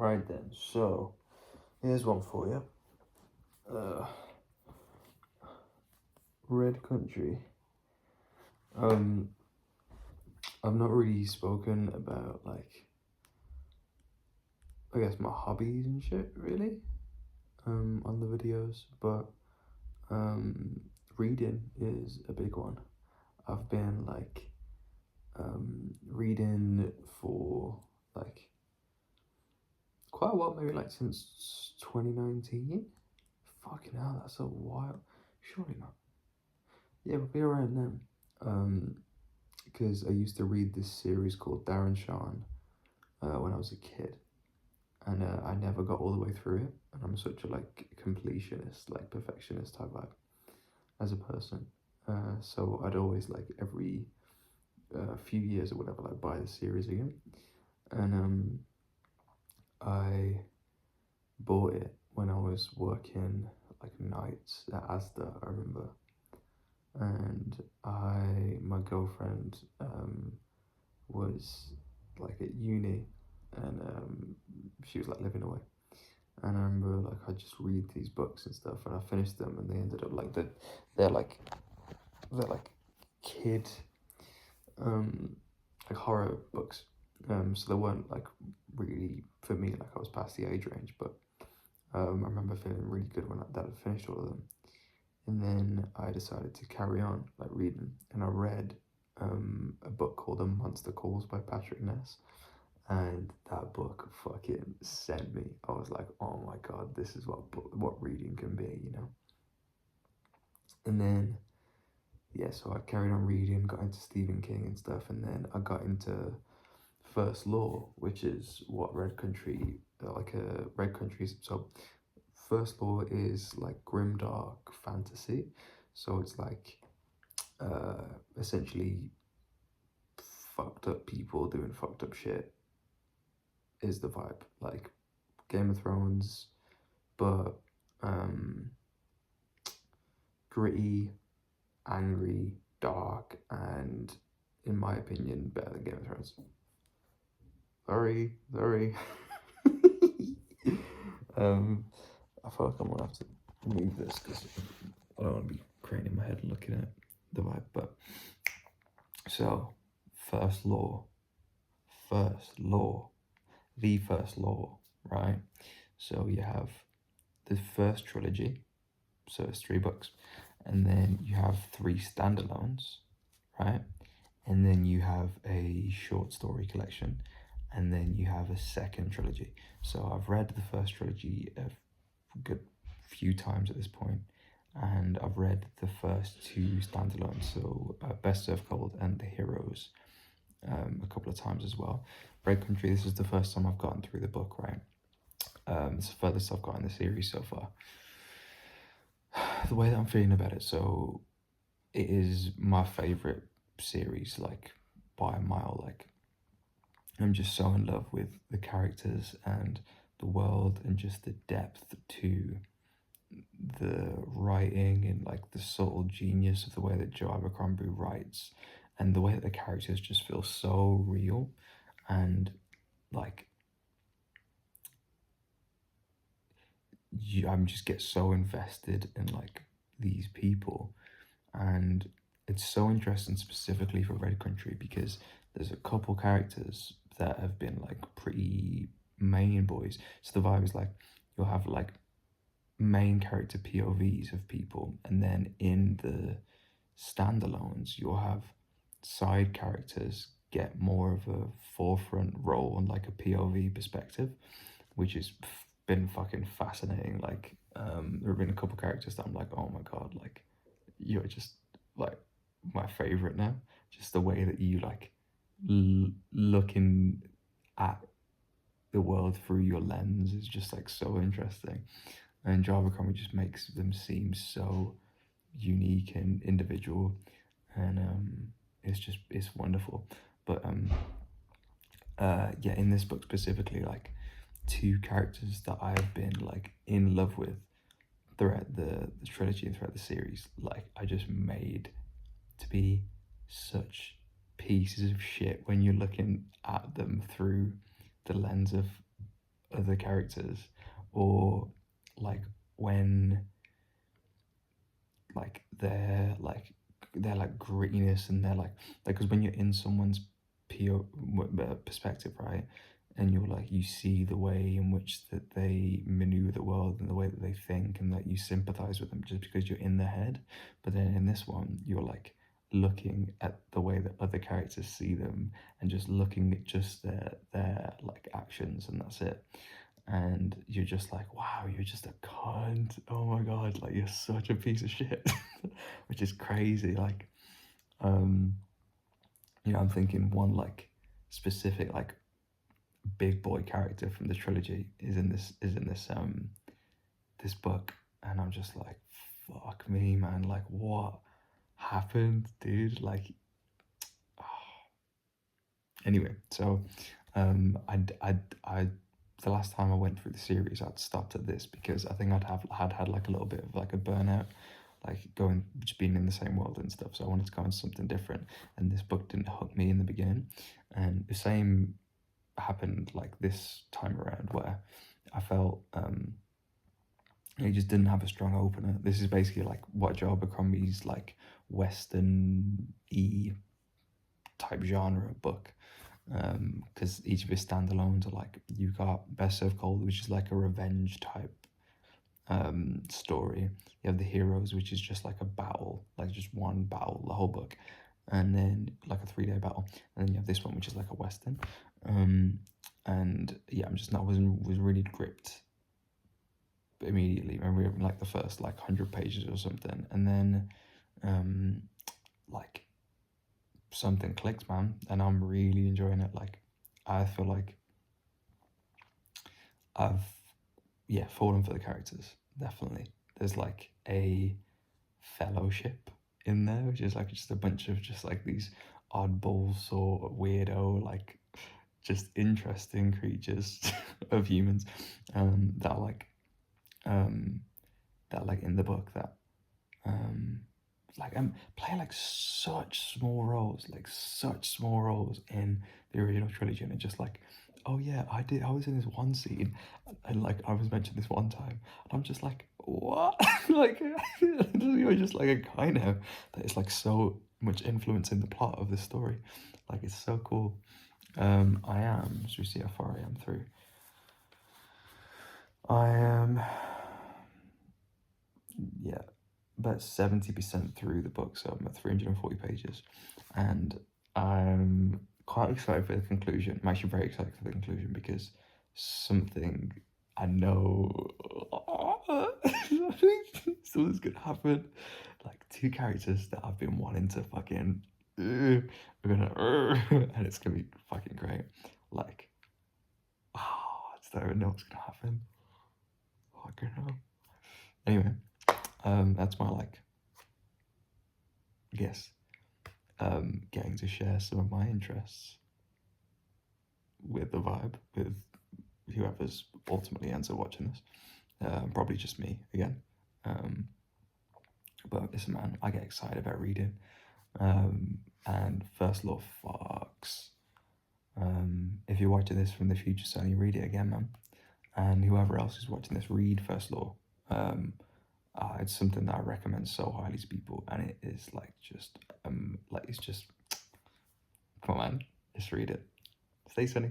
Right then, so here's one for you. Red Country. Um, I've not really spoken about like I guess my hobbies and shit really on the videos, but reading is a big one. I've been like reading for like quite a while, maybe like since 2019. Fucking hell, that's a while. Surely not. Yeah, we'll be around then. Because I used to read this series called Darren Shan when I was a kid, and I never got all the way through it. And I'm such a like completionist, like perfectionist type vibe as a person. So I'd always like every few years or whatever, like buy the series again, and I bought it when I was working like nights at Asda, I remember, and my girlfriend was like at uni, and she was like living away, and I remember like I just read these books and stuff, and I finished them, and they ended up like they're like they're like kid like horror books, so they weren't like really for me, like I was past the age range, but I remember feeling really good when that had finished all of them. And then I decided to carry on like reading, and I read a book called A Monster Calls by Patrick Ness, and that book fucking sent me. I was like, oh my god, this is what reading can be, you know. And then yeah, so I carried on reading, got into Stephen King and stuff, and then I got into First Law, which is what Red Country, like a Red Country. So First Law is like grimdark fantasy, so it's like essentially fucked up people doing fucked up shit is the vibe, like Game of Thrones, but gritty, angry, dark, and in my opinion better than Game of Thrones. Sorry. I feel like I'm gonna have to move this because I don't want to be craning my head looking at the vibe. But so, first law, the first law, right? So you have the first trilogy, so it's 3 books, and then you have 3 standalones, right? And then you have a short story collection, and then you have a second trilogy. So I've read the first trilogy a good few times at this point, and I've read the first 2 standalones, so Best Served Cold and The Heroes, a couple of times as well. Red Country, this is the first time I've gotten through the book, right? It's the furthest I've got in the series so far. The way that I'm feeling about it, so it is my favorite series, like by a mile. Like I'm just so in love with the characters and the world and just the depth to the writing and like the subtle genius of the way that Joe Abercrombie writes, and the way that the characters just feel so real, and like I'm just get so invested in like these people. And it's so interesting specifically for Red Country because there's a couple characters that have been like pretty main boys. So the vibe is like you'll have like main character POVs of people, and then in the standalones you'll have side characters get more of a forefront role on like a POV perspective, which has been fucking fascinating. Like there have been a couple characters that I'm like, oh my god, like you're just like my favorite now. Just the way that you like looking at the world through your lens is just like so interesting, and Java Comic just makes them seem so unique and individual, and it's wonderful. But yeah, in this book specifically, like 2 characters that I've been like in love with throughout the trilogy and throughout the series, like I just made to be such pieces of shit when you're looking at them through the lens of other characters, or like when like they're like grittiness, and they're like because when you're in someone's perspective, right, and you're like you see the way in which that they maneuver the world and the way that they think, and that you sympathize with them just because you're in their head. But then in this one, you're like looking at the way that other characters see them, and just looking at just their like actions, and that's it. And you're just like, wow, you're just a cunt. Oh my god, like you're such a piece of shit. Which is crazy. Like, um, I'm thinking one like specific like big boy character from the trilogy is in this book, and I'm just like, fuck me, man. Like, what happened, dude? Like, anyway, so I the last time I went through the series, I'd stopped at this because I think had had like a little bit of like a burnout, like going just being in the same world and stuff. So I wanted to go into something different, and this book didn't hook me in the beginning, and the same happened like this time around where I felt it just didn't have a strong opener. This is basically like what Joe Abercrombie's like Western type genre book, because each of his standalones are like, you got Best Served Cold, which is like a revenge type story. You have The Heroes, which is just like a battle, like just one battle the whole book, and then like a 3-day battle, and then you have this one which is like a western. And yeah, I'm just not was really gripped immediately. Remember like the first like 100 pages or something, and then like something clicks, man, and I'm really enjoying it. Like, I feel like I've fallen for the characters, definitely. There's like a fellowship in there, which is like just a bunch of just like these oddball sort of weirdo, like just interesting creatures of humans, that are like that like in the book that like play like such small roles in the original trilogy, and it's just like, oh yeah, I was in this one scene, and like I was mentioned this one time, and I'm just like, what? Like, you're just like a guy now that is like so much influence in the plot of this story. Like, it's so cool. should we see how far I am through? I am, yeah, about 70% through the book, so I'm at 340 pages, and I'm quite excited for the conclusion. I'm actually very excited for the conclusion because something I know something's gonna happen. Like, two characters that I've been wanting to fucking we're gonna and it's gonna be fucking great. Like, I just don't even know what's gonna happen. Fucking hell. Anyway, that's my like, I guess, getting to share some of my interests with the vibe, with whoever's ultimately ends up watching this. Probably just me again. But listen, man, I get excited about reading. And First Law fucks. If you're watching this from the future, Sony, read it again, man. And whoever else is watching this, read First Law. It's something that I recommend so highly to people, and it is like just like, it's just, come on, man, just read it. Stay sunny.